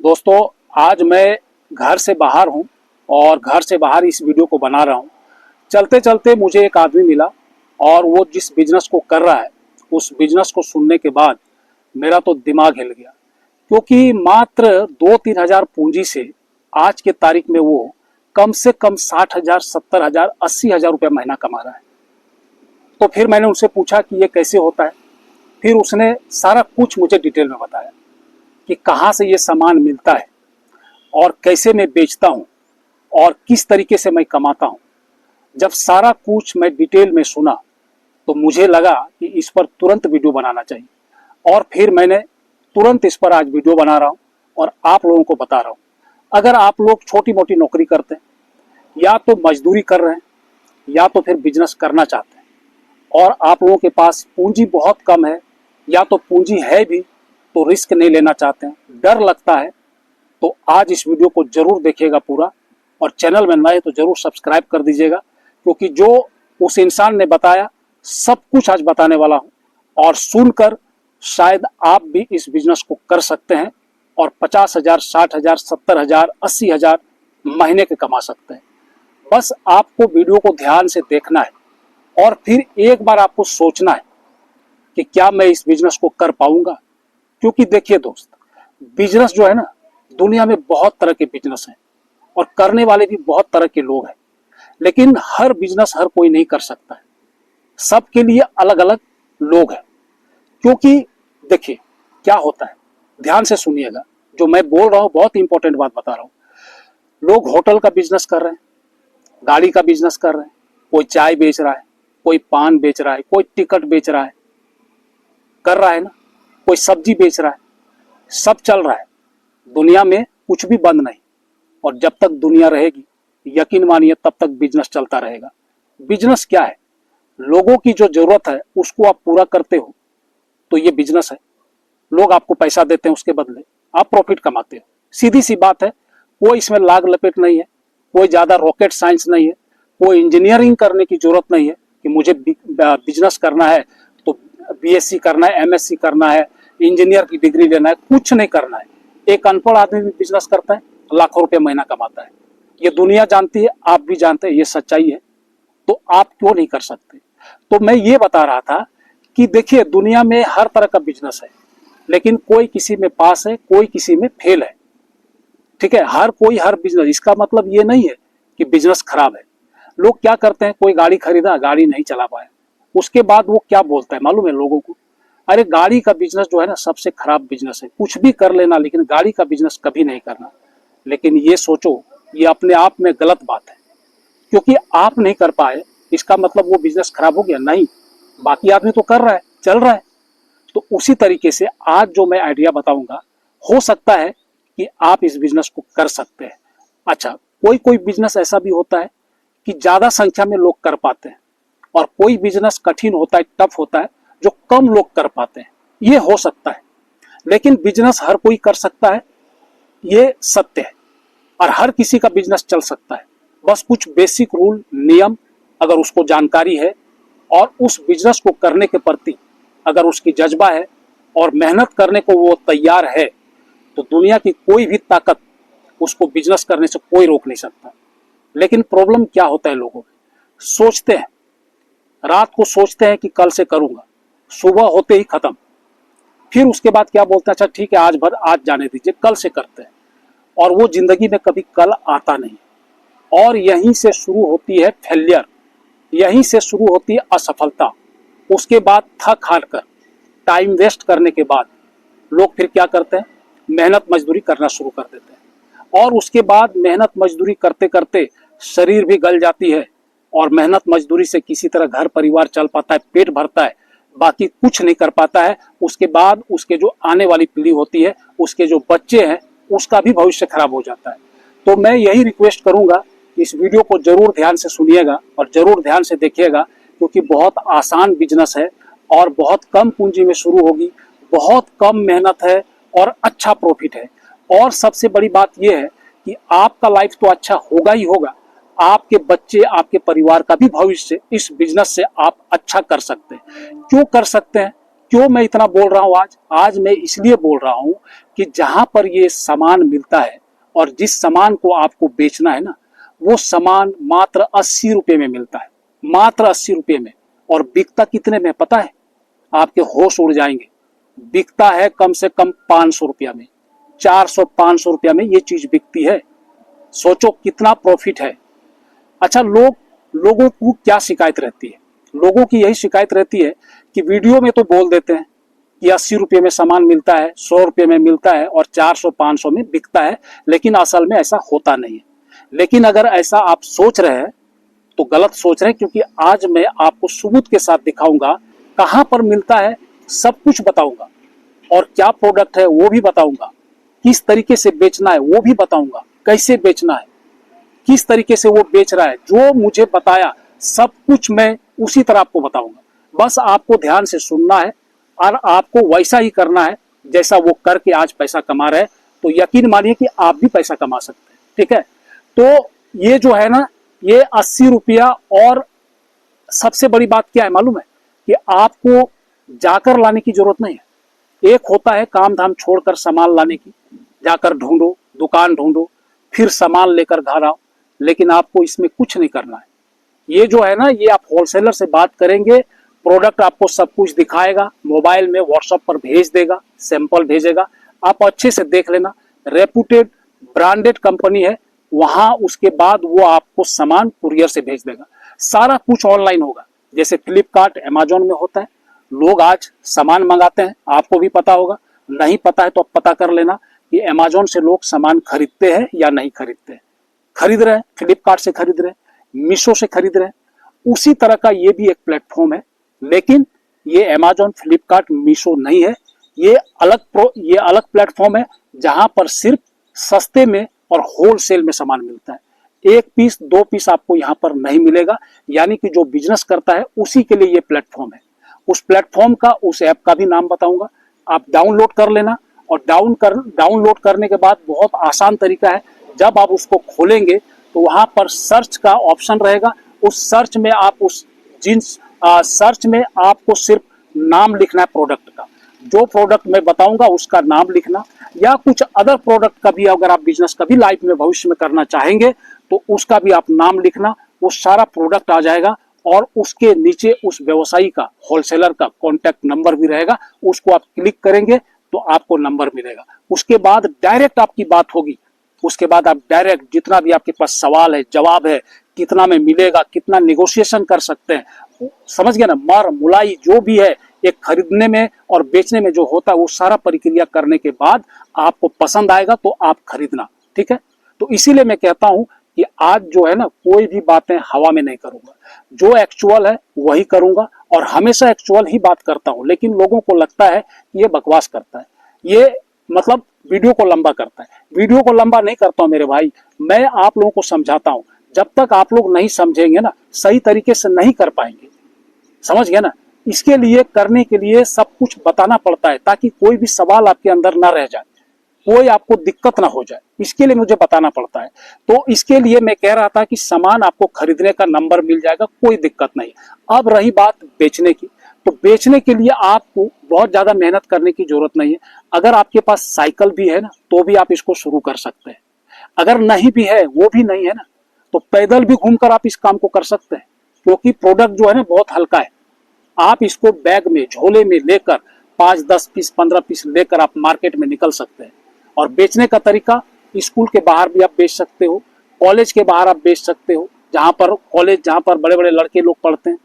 दोस्तों, आज मैं घर से बाहर हूं और घर से बाहर इस वीडियो को बना रहा हूं। चलते चलते मुझे एक आदमी मिला और वो जिस बिजनेस को कर रहा है उस बिजनेस को सुनने के बाद मेरा तो दिमाग हिल गया, क्योंकि मात्र 2-3 हजार पूंजी से आज के तारीख में वो कम से कम 60,000, 70,000, 80,000 रुपया महीना कमा रहा है। तो फिर मैंने उनसे पूछा कि ये कैसे होता है। फिर उसने सारा कुछ मुझे डिटेल में बताया कि कहाँ से ये सामान मिलता है और कैसे मैं बेचता हूँ और किस तरीके से मैं कमाता हूँ। जब सारा कुछ मैं डिटेल में सुना तो मुझे लगा कि इस पर तुरंत वीडियो बनाना चाहिए और फिर मैंने तुरंत इस पर आज वीडियो बना रहा हूँ और आप लोगों को बता रहा हूँ। अगर आप लोग छोटी मोटी नौकरी करते हैं या तो मजदूरी कर रहे हैं या तो फिर बिजनेस करना चाहते हैं और आप लोगों के पास पूंजी बहुत कम है या तो पूंजी है भी तो रिस्क नहीं लेना चाहते हैं, डर लगता है, तो आज इस वीडियो को जरूर देखिएगा पूरा और चैनल में नए तो जरूर सब्सक्राइब कर दीजिएगा, क्योंकि जो उस इंसान ने बताया सब कुछ आज बताने वाला हूं और सुनकर शायद आप भी इस बिजनेस को कर सकते हैं और 50,000, 60,000, 70,000, 80,000 महीने के कमा सकते हैं। बस आपको वीडियो को ध्यान से देखना है और फिर एक बार आपको सोचना है कि क्या मैं इस बिजनेस को कर पाऊंगा। क्योंकि देखिए दोस्त, बिजनेस जो है ना, दुनिया में बहुत तरह के बिजनेस हैं और करने वाले भी बहुत तरह के लोग हैं, लेकिन हर बिजनेस हर कोई नहीं कर सकता है। सबके लिए अलग अलग लोग हैं। क्योंकि देखिए क्या होता है, ध्यान से सुनिएगा, जो मैं बोल रहा हूं बहुत इंपॉर्टेंट बात बता रहा हूं। लोग होटल का बिजनेस कर रहे हैं, गाड़ी का बिजनेस कर रहे हैं, कोई चाय बेच रहा है, कोई पान बेच रहा है, कोई टिकट बेच रहा है, कर रहा है ना, कोई सब्जी बेच रहा है, सब चल रहा है। दुनिया में कुछ भी बंद नहीं, और जब तक दुनिया रहेगी यकीन मानिए तब तक बिजनेस चलता रहेगा। बिजनेस क्या है? लोगों की जो जरूरत है उसको आप पूरा करते हो तो ये बिजनेस है। लोग आपको पैसा देते हैं, उसके बदले आप प्रॉफिट कमाते हो। सीधी सी बात है, कोई इसमें लाग लपेट नहीं है, कोई ज्यादा रॉकेट साइंस नहीं है, कोई इंजीनियरिंग करने की जरूरत नहीं है कि मुझे बिजनेस करना है तो बीएससी करना है, एमएससी करना है, इंजीनियर की डिग्री लेना है, कुछ नहीं करना है। एक अनपढ़ आदमी भी बिजनेस करता है, लाखों रुपए महीना कमाता है। ये दुनिया जानती है, आप भी जानते हैं, ये सच्चाई है। तो आप क्यों नहीं कर सकते? तो मैं ये बता रहा था कि देखिए दुनिया में हर तरह का बिजनेस है, लेकिन कोई किसी में पास है, कोई किसी में फेल है। ठीक है, हर कोई हर बिजनेस, इसका मतलब ये नहीं है कि बिजनेस खराब है। लोग क्या करते हैं, कोई गाड़ी खरीदा, गाड़ी नहीं चला पाया, उसके बाद वो क्या बोलता है मालूम है लोगों को? अरे गाड़ी का बिजनेस जो है ना सबसे खराब बिजनेस है। कुछ भी कर लेना लेकिन गाड़ी का बिजनेस कभी नहीं करना। लेकिन ये सोचो, ये अपने आप में गलत बात है, क्योंकि आप नहीं कर पाए इसका मतलब वो बिजनेस खराब हो गया? नहीं, बाकी आदमी तो कर रहा है, चल रहा है। तो उसी तरीके से आज जो मैं आइडिया बताऊंगा, हो सकता है कि आप इस बिजनेस को कर सकते हैं। अच्छा, कोई कोई बिजनेस ऐसा भी होता है कि ज्यादा संख्या में लोग कर पाते हैं और कोई बिजनेस कठिन होता है, टफ होता है, जो कम लोग कर पाते हैं। ये हो सकता है, लेकिन बिजनेस हर कोई कर सकता है, ये सत्य है। और हर किसी का बिजनेस चल सकता है, बस कुछ बेसिक रूल नियम अगर उसको जानकारी है और उस बिजनेस को करने के प्रति अगर उसकी जज्बा है और मेहनत करने को वो तैयार है, तो दुनिया की कोई भी ताकत उसको बिजनेस करने से कोई रोक नहीं सकता। लेकिन प्रॉब्लम क्या होता है, लोगों में सोचते हैं, रात को सोचते हैं कि कल से करूंगा, सुबह होते ही खत्म। फिर उसके बाद क्या बोलते हैं, अच्छा ठीक है आज भर आज जाने दीजिए, कल से करते हैं। और वो जिंदगी में कभी कल आता नहीं और यहीं से शुरू होती है फेलियर, यहीं से शुरू होती है असफलता। उसके बाद थक हार कर, टाइम वेस्ट करने के बाद लोग फिर क्या करते हैं, मेहनत मजदूरी करना शुरू कर देते हैं। और उसके बाद मेहनत मजदूरी करते करते शरीर भी गल जाती है और मेहनत मजदूरी से किसी तरह घर परिवार चल पाता है, पेट भरता है, बाकी कुछ नहीं कर पाता है। उसके बाद उसके जो आने वाली पीढ़ी होती है, उसके जो बच्चे हैं, उसका भी भविष्य खराब हो जाता है। तो मैं यही रिक्वेस्ट करूंगा, इस वीडियो को जरूर ध्यान से सुनिएगा और जरूर ध्यान से देखिएगा, क्योंकि बहुत आसान बिजनेस है और बहुत कम पूंजी में शुरू होगी, बहुत कम मेहनत है और अच्छा प्रॉफिट है। और सबसे बड़ी बात यह है कि आपका लाइफ तो अच्छा होगा ही होगा, आपके बच्चे, आपके परिवार का भी भविष्य इस बिजनेस से आप अच्छा कर सकते हैं। क्यों कर सकते हैं? क्यों मैं इतना बोल रहा हूँ आज मैं इसलिए बोल रहा हूँ कि जहां पर ये सामान मिलता है और जिस सामान को आपको बेचना है ना, वो सामान मात्र 80 रुपये में मिलता है, मात्र 80 रुपये में। और बिकता कितने में पता है? आपके होश उड़ जाएंगे। बिकता है कम से कम 500 रुपया में, 400-500 रुपया में ये चीज बिकती है। सोचो कितना प्रॉफिट है। अच्छा, लोगों को क्या शिकायत रहती है? लोगों की यही शिकायत रहती है कि वीडियो में तो बोल देते हैं कि 80 रुपये में सामान मिलता है, 100 रुपये में मिलता है और 400-500 में बिकता है, लेकिन असल में ऐसा होता नहीं है। लेकिन अगर ऐसा आप सोच रहे हैं तो गलत सोच रहे हैं, क्योंकि आज मैं आपको सबूत के साथ दिखाऊंगा कहां पर मिलता है, सब कुछ बताऊंगा, और क्या प्रोडक्ट है वो भी बताऊंगा, किस तरीके से बेचना है वो भी बताऊंगा, कैसे बेचना है, किस तरीके से वो बेच रहा है, जो मुझे बताया सब कुछ मैं उसी तरह आपको बताऊंगा। बस आपको ध्यान से सुनना है और आपको वैसा ही करना है जैसा वो करके आज पैसा कमा रहे हैं। तो यकीन मानिए कि आप भी पैसा कमा सकते हैं। ठीक है, तो ये जो है ना, ये 80 रुपया। और सबसे बड़ी बात क्या है मालूम है? कि आपको जाकर लाने की जरूरत नहीं है। एक होता है काम धाम छोड़कर सामान लाने की, जाकर ढूंढो, दुकान ढूंढो, फिर सामान लेकर घर आओ, लेकिन आपको इसमें कुछ नहीं करना है। ये जो है ना, ये आप होलसेलर से बात करेंगे, प्रोडक्ट आपको सब कुछ दिखाएगा, मोबाइल में व्हाट्सएप पर भेज देगा, सैंपल भेजेगा, आप अच्छे से देख लेना। रेपुटेड ब्रांडेड कंपनी है वहां, उसके बाद वो आपको सामान कुरियर से भेज देगा। सारा कुछ ऑनलाइन होगा, जैसे फ्लिपकार्ट अमेजोन में होता है। लोग आज सामान मंगाते हैं, आपको भी पता होगा, नहीं पता है तो आप पता कर लेना कि अमेजोन से लोग सामान खरीदते हैं या नहीं खरीदते हैं। खरीद रहे हैं, फ्लिपकार्ट से खरीद रहे हैं, मीशो से खरीद रहे हैं। उसी तरह का ये भी एक प्लेटफॉर्म है, लेकिन ये अमेजोन, फ्लिपकार्ट, मीशो नहीं है। ये अलग प्लेटफॉर्म है जहां पर सिर्फ सस्ते में और होलसेल में सामान मिलता है। 1 पीस 2 पीस आपको यहाँ पर नहीं मिलेगा। यानी कि जो बिजनेस करता है उसी के लिए ये प्लेटफॉर्म है। उस प्लेटफॉर्म का, उस ऐप का भी नाम बताऊंगा, आप डाउनलोड कर लेना। और डाउनलोड करने के बाद बहुत आसान तरीका है, जब आप उसको खोलेंगे तो वहां पर सर्च का ऑप्शन रहेगा। उस सर्च में आप सर्च में आपको सिर्फ नाम लिखना है प्रोडक्ट का। जो प्रोडक्ट मैं बताऊंगा उसका नाम लिखना, या कुछ अदर प्रोडक्ट का भी अगर आप बिजनेस कभी लाइफ में भविष्य में करना चाहेंगे तो उसका भी आप नाम लिखना। वो सारा प्रोडक्ट आ जाएगा और उसके नीचे उस व्यवसायी का, होलसेलर का कॉन्टैक्ट नंबर भी रहेगा। उसको आप क्लिक करेंगे तो आपको नंबर मिलेगा। उसके बाद डायरेक्ट आपकी बात होगी। उसके बाद आप डायरेक्ट जितना भी आपके पास सवाल है, जवाब है, कितना में मिलेगा, कितना निगोशिएशन कर सकते हैं, समझ गए ना, मार मुलाई जो भी है एक खरीदने में और बेचने में जो होता है, वो सारा प्रक्रिया करने के बाद आपको पसंद आएगा तो आप खरीदना। ठीक है, तो इसीलिए मैं कहता हूं कि आज जो है ना, कोई भी बातें हवा में नहीं करूंगा, जो एक्चुअल है वही करूंगा। और हमेशा एक्चुअल ही बात करता हूं, लेकिन लोगों को लगता है कि ये बकवास करता है, ये मतलब वीडियो को लंबा करता है। वीडियो को लंबा नहीं करता हूं मेरे भाई, मैं आप लोगों को समझाता हूं। जब तक आप लोग नहीं समझेंगे ना, सही तरीके से नहीं कर पाएंगे। समझ गए ना? इसके लिए, करने के लिए सब कुछ बताना पड़ता है, ताकि कोई भी सवाल आपके अंदर ना रह जाए, कोई आपको दिक्कत ना हो जाए। इसके लिए मुझे बताना पड़ता है। तो इसके लिए मैं कह रहा था कि सामान आपको खरीदने का नंबर मिल जाएगा, कोई दिक्कत नहीं। अब रही बात बेचने की, तो बेचने के लिए आपको बहुत ज्यादा मेहनत करने की जरूरत नहीं है। अगर आपके पास साइकिल भी है ना, तो भी आप इसको शुरू कर सकते हैं। अगर नहीं भी है, वो भी नहीं है ना, तो पैदल भी घूमकर आप इस काम को कर सकते हैं, क्योंकि प्रोडक्ट जो है ना बहुत हल्का है। आप इसको बैग में, झोले में लेकर 5-10 पीस, 15 पीस लेकर आप मार्केट में निकल सकते हैं। और बेचने का तरीका, स्कूल के बाहर भी आप बेच सकते हो, कॉलेज के बाहर आप बेच सकते हो, जहाँ पर बड़े बड़े लड़के लोग पढ़ते हैं।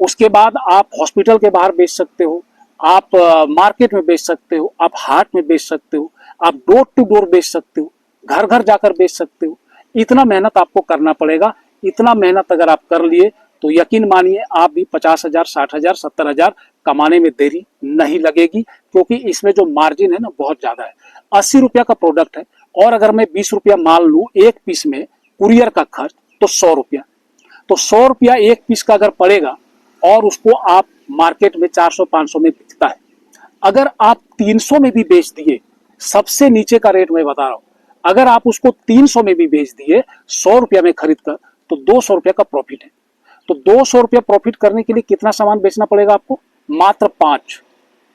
उसके बाद आप हॉस्पिटल के बाहर बेच सकते हो, आप मार्केट में बेच सकते हो, आप हाट में बेच सकते हो, आप डोर टू डोर बेच सकते हो, घर घर जाकर बेच सकते हो। इतना मेहनत आपको करना पड़ेगा। इतना मेहनत अगर आप कर लिए तो यकीन मानिए आप भी 50,000, 60,000, 70,000 कमाने में देरी नहीं लगेगी, क्योंकि इसमें जो मार्जिन है ना बहुत ज्यादा है। 80 रुपया का प्रोडक्ट है, और अगर मैं 20 रुपया मान लूं एक पीस में, कुरियर का खर्च तो 100 रुपया, तो 100 रुपया एक पीस का अगर पड़ेगा, और उसको आप मार्केट में 400-500 में बिकता है। अगर आप 300 में भी बेच दिए, सबसे नीचे का रेट मैं बता रहा हूं, अगर आप उसको 300 में भी बेच दिए 100 रुपया में खरीद कर, तो 200 रुपया का प्रॉफिट है। तो 200 रुपया प्रॉफिट करने के लिए कितना सामान बेचना पड़ेगा आपको? मात्र 5।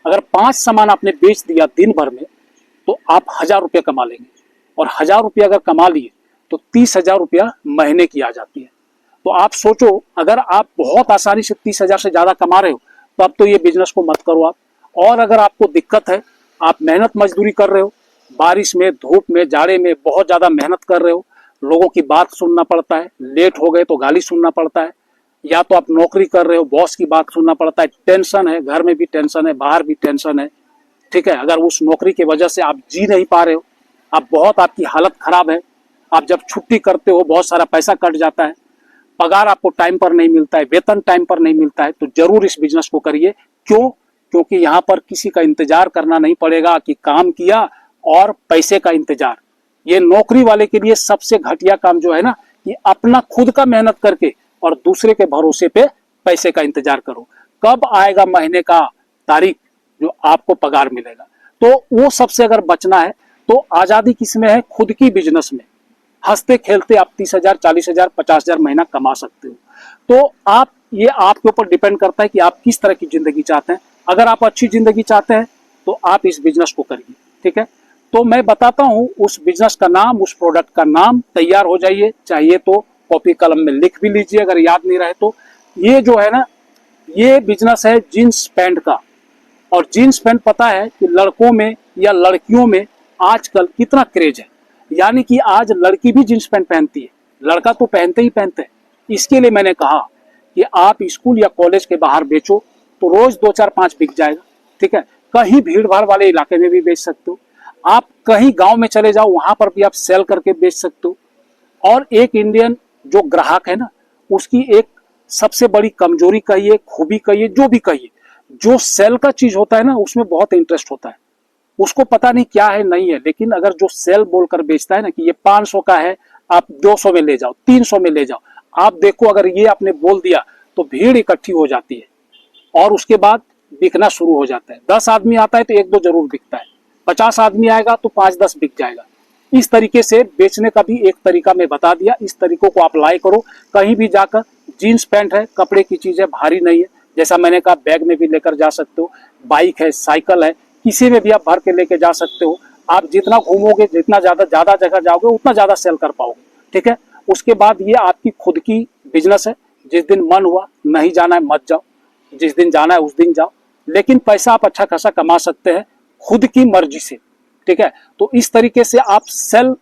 अगर 5 सामान आपने बेच दिया दिन भर में तो आप 1000 रुपया कमा लेंगे, और 1000 रुपया अगर कमा लिए तो 30,000 रुपया महीने की आ जाती है। तो आप सोचो, अगर आप बहुत आसानी से 30,000 से ज्यादा कमा रहे हो तो अब तो ये बिजनेस को मत करो आप। और अगर आपको दिक्कत है, आप मेहनत मजदूरी कर रहे हो, बारिश में, धूप में, जाड़े में बहुत ज्यादा मेहनत कर रहे हो, लोगों की बात सुनना पड़ता है, लेट हो गए तो गाली सुनना पड़ता है, या तो आप नौकरी कर रहे हो, बॉस की बात सुनना पड़ता है, टेंशन है, घर में भी टेंशन है, बाहर भी टेंशन है, ठीक है। अगर उस नौकरी की वजह से आप जी नहीं पा रहे हो, आप बहुत, आपकी हालत खराब है, आप जब छुट्टी करते हो बहुत सारा पैसा कट जाता है, पगार आपको टाइम पर नहीं मिलता है, वेतन टाइम पर नहीं मिलता है, तो जरूर इस बिजनेस को करिए। क्यों? क्योंकि यहाँ पर किसी का इंतजार करना नहीं पड़ेगा कि काम किया और पैसे का इंतजार। ये नौकरी वाले के लिए सबसे घटिया काम जो है ना, कि अपना खुद का मेहनत करके और दूसरे के भरोसे पे पैसे का इंतजार करो, कब आएगा महीने का तारीख जो आपको पगार मिलेगा। तो वो सबसे अगर बचना है तो आजादी किसमें है? खुद की बिजनेस में। हंसते खेलते आप 30,000, 40,000, 50,000 महीना कमा सकते हो। तो आप, ये आपके ऊपर डिपेंड करता है कि आप किस तरह की जिंदगी चाहते हैं। अगर आप अच्छी जिंदगी चाहते हैं तो आप इस बिजनेस को करिए, ठीक है। तो मैं बताता हूं उस बिजनेस का नाम, उस प्रोडक्ट का नाम, तैयार हो जाइए, चाहिए तो कॉपी कलम में लिख भी लीजिए अगर याद नहीं रहे तो। ये जो है ना, ये बिजनेस है जींस पैंट का। और जींस पैंट पता है कि लड़कों में या लड़कियों में आजकल कितना क्रेज है, यानी कि आज लड़की भी जींस पैंट पहनती है, लड़का तो पहनते ही पहनते हैं। इसके लिए मैंने कहा कि आप स्कूल या कॉलेज के बाहर बेचो तो रोज 2, 4, 5 बिक जाएगा, ठीक है। कहीं भीड़ भाड़ वाले इलाके में भी बेच सकते हो, आप कहीं गांव में चले जाओ वहां पर भी आप सेल करके बेच सकते हो। और एक इंडियन जो ग्राहक है ना, उसकी एक सबसे बड़ी कमजोरी कहिए, खूबी कहिए, जो भी कहिए, जो सेल का चीज होता है ना उसमें बहुत इंटरेस्ट होता है। उसको पता नहीं क्या है, नहीं है, लेकिन अगर जो सेल बोलकर बेचता है ना कि ये 500 का है, आप 200 में ले जाओ, 300 में ले जाओ, आप देखो अगर ये आपने बोल दिया तो भीड़ इकट्ठी हो जाती है और उसके बाद बिकना शुरू हो जाता है। 10 आदमी आता है तो 1-2 जरूर बिकता है, 50 आदमी आएगा तो 5-10 बिक जाएगा। इस तरीके से बेचने का भी एक तरीका मैं बता दिया, इस तरीकों को अप्लाई करो। कहीं भी जाकर, जीन्स पैंट है, कपड़े की चीज है, भारी नहीं है, जैसा मैंने कहा बैग में भी लेकर जा सकते हो, बाइक है, साइकिल है, किसी में भी आप भर के लेके जा सकते हो। आप जितना घूमोगे, जितना ज्यादा जगह जाओगे उतना ज्यादा सेल कर पाओगे, ठीक है। उसके बाद ये आपकी खुद की बिजनेस है, जिस दिन मन हुआ, नहीं जाना है मत जाओ, जिस दिन जाना है उस दिन जाओ, लेकिन पैसा आप अच्छा खासा कमा सकते हैं खुद की मर्जी से, ठीक है। तो इस तरीके से आप सेल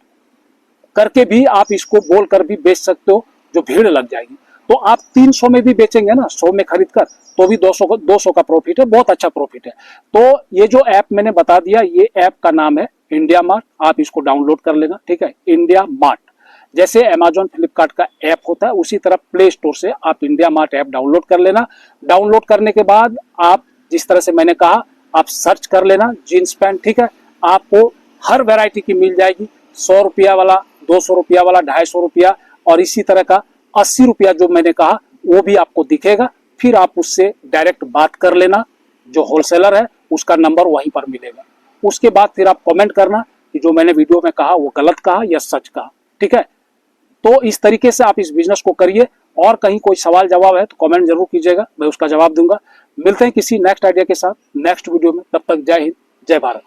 करके भी आप इसको बोल कर भी बेच सकते हो, जो भीड़ लग जाएगी। तो आप 300 में भी बेचेंगे ना, 100 में खरीद कर, तो भी 200 का प्रॉफिट है, बहुत अच्छा प्रॉफिट है। तो ये जो ऐप मैंने बता दिया, ये ऐप का नाम है इंडिया मार्ट, आप इसको डाउनलोड कर लेना, ठीक है। इंडिया मार्ट जैसे अमेजॉन फ्लिपकार्ट का ऐप होता है उसी तरह प्ले स्टोर से आप इंडिया मार्ट ऐप डाउनलोड कर लेना। डाउनलोड करने के बाद आप जिस तरह से मैंने कहा, आप सर्च कर लेना जीन्स पैंट, ठीक है। आपको हर वैरायटी की मिल जाएगी, 100 रुपया वाला, 200 रुपया वाला, 250 रुपया, और इसी तरह का 80 रुपया जो मैंने कहा वो भी आपको दिखेगा। फिर आप उससे डायरेक्ट बात कर लेना, जो होलसेलर है उसका नंबर वहीं पर मिलेगा। उसके बाद फिर आप कमेंट करना कि जो मैंने वीडियो में कहा वो गलत कहा या सच कहा, ठीक है। तो इस तरीके से आप इस बिजनेस को करिए। और कहीं कोई सवाल जवाब है तो कमेंट जरूर कीजिएगा, मैं उसका जवाब दूंगा। मिलते हैं किसी नेक्स्ट आइडिया के साथ नेक्स्ट वीडियो में, तब तक जय हिंद, जय भारत।